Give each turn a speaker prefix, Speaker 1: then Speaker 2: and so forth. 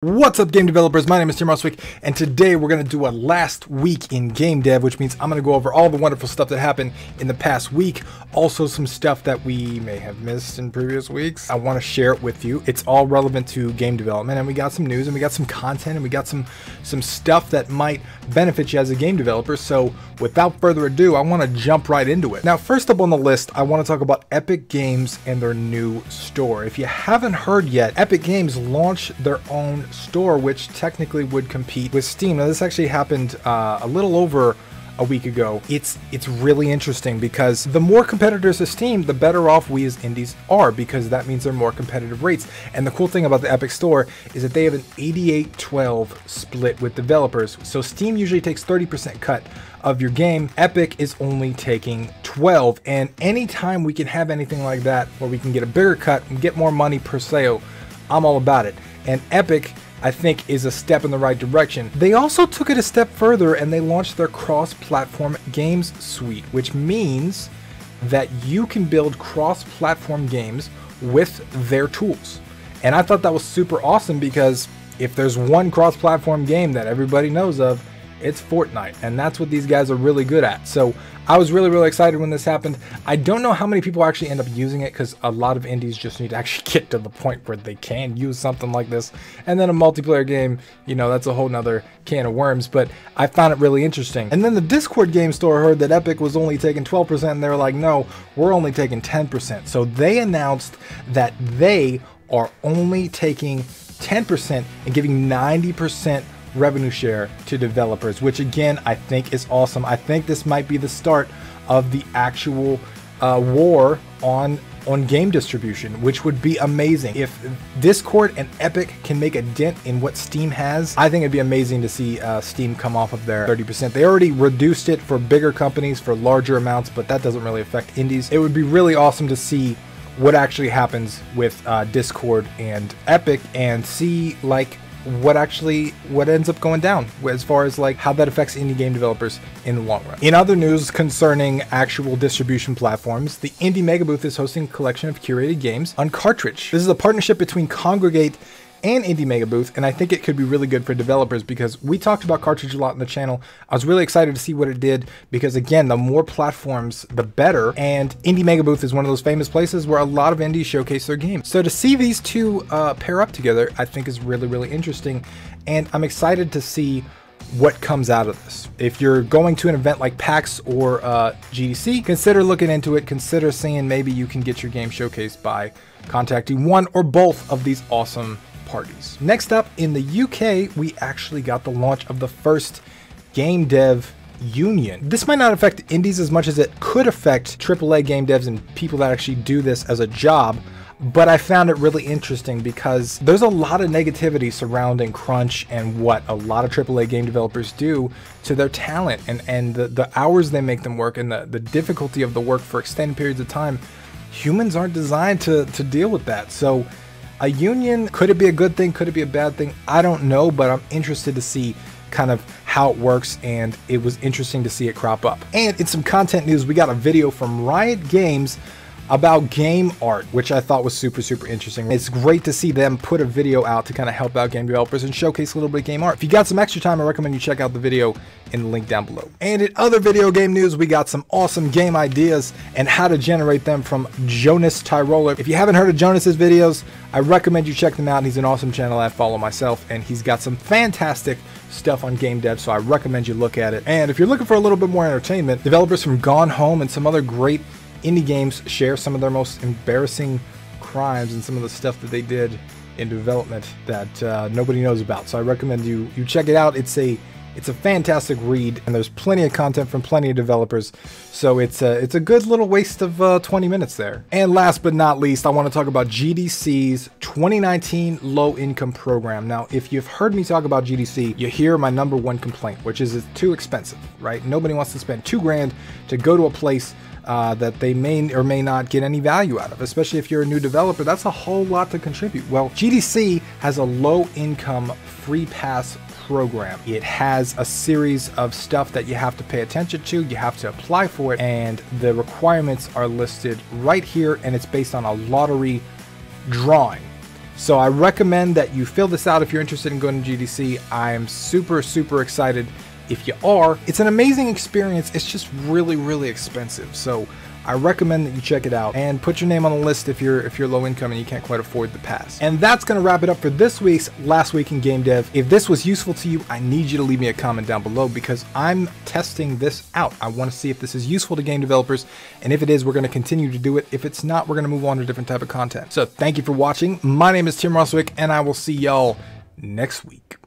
Speaker 1: What's up, game developers? My name is Tim Roswick, and today we're going to do a last week in game dev, which means I'm going to go over all the wonderful stuff that happened in the past week. Also some stuff that we may have missed in previous weeks. I want to share it with you. It's all relevant to game development, and we got some news, and we got some content, and we got some stuff that might benefit you as a game developer. So without further ado, I want to jump right into it. Now, first up on the list, I want to talk about Epic Games and their new store. If you haven't heard yet, Epic Games launched their own store, which technically would compete with Steam. Now, this actually happened a little over a week ago. It's really interesting because the more competitors to Steam, the better off we as indies are, because that means they're more competitive rates. And the cool thing about the Epic Store is that they have an 88-12 split with developers. So Steam usually takes 30% cut of your game. Epic is only taking 12, and anytime we can have anything like that where we can get a bigger cut and get more money per sale, I'm all about it. And Epic, I think, is a step in the right direction. They also took it a step further and they launched their cross-platform games suite, which means that you can build cross-platform games with their tools. And I thought that was super awesome, because if there's one cross-platform game that everybody knows of, it's Fortnite, and that's what these guys are really good at. So I was really excited when this happened. I don't know how many people actually end up using it, because a lot of indies just need to actually get to the point where they can use something like this. And then a multiplayer game, you know, that's a whole nother can of worms, but I found it really interesting. And then the Discord game store heard that Epic was only taking 12%, and they were like, no, we're only taking 10%. So they announced that they are only taking 10% and giving 90% revenue share to developers, which again I think is awesome. I think this might be the start of the actual war on game distribution, which would be amazing. If Discord and Epic can make a dent in what Steam has, I think it'd be amazing to see Steam come off of their 30%. They already reduced it for bigger companies for larger amounts, but that doesn't really affect indies. It would be really awesome to see what actually happens with Discord and Epic, and see like what ends up going down as far as like how that affects indie game developers in the long run. In other news concerning actual distribution platforms, the Indie Mega Booth is hosting a collection of curated games on cartridge. This is a partnership between Congregate and Indie Mega Booth, and I think it could be really good for developers, because we talked about cartridge a lot in the channel. I was really excited to see what it did, because again, the more platforms, the better, and Indie Mega Booth is one of those famous places where a lot of indies showcase their games. So to see these two pair up together, I think is really interesting, and I'm excited to see what comes out of this. If you're going to an event like PAX or GDC, consider looking into it. Consider seeing maybe you can get your game showcased by contacting one or both of these awesome parties. Next up, in the UK, we actually got the launch of the first game dev union. This might not affect indies as much as it could affect AAA game devs and people that actually do this as a job, but I found it really interesting because there's a lot of negativity surrounding crunch and what a lot of AAA game developers do to their talent, and the hours they make them work, and the difficulty of the work for extended periods of time. Humans aren't designed to deal with that. So a union, could it be a good thing? Could it be a bad thing? I don't know, but I'm interested to see kind of how it works, and it was interesting to see it crop up. And in some content news, we got a video from Riot Games about game art, which I thought was super interesting. It's great to see them put a video out to kind of help out game developers and showcase a little bit of game art. If you got some extra time, I recommend you check out the video in the link down below. And in other video game news, we got some awesome game ideas and how to generate them from Jonas Tyroller. If you haven't heard of Jonas's videos, I recommend you check them out. He's an awesome channel I follow myself, and he's got some fantastic stuff on game dev, so I recommend you look at it. And if you're looking for a little bit more entertainment, developers from Gone Home and some other great indie games share some of their most embarrassing crimes and some of the stuff that they did in development that nobody knows about. So I recommend you check it out. It's a fantastic read, and there's plenty of content from plenty of developers. So it's a good little waste of 20 minutes there. And last but not least, I want to talk about GDC's 2019 Low Income Program. Now, if you've heard me talk about GDC, you hear my #1 complaint, which is it's too expensive, right? Nobody wants to spend $2 grand to go to a place that they may or may not get any value out of, especially if you're a new developer. That's a whole lot to contribute. Well, GDC has a low income free pass program. It has a series of stuff that you have to pay attention to. You have to apply for it, and the requirements are listed right here, and it's based on a lottery drawing. So I recommend that you fill this out if you're interested in going to GDC. I am super, super excited if you are. It's an amazing experience. It's just really, really expensive. So I recommend that you check it out and put your name on the list if you're low income and you can't quite afford the pass. And that's going to wrap it up for this week's Last Week in Game Dev. If this was useful to you, I need you to leave me a comment down below because I'm testing this out. I want to see if this is useful to game developers, and if it is, we're going to continue to do it. If it's not, we're going to move on to a different type of content. So thank you for watching. My name is Tim Roswick, and I will see y'all next week.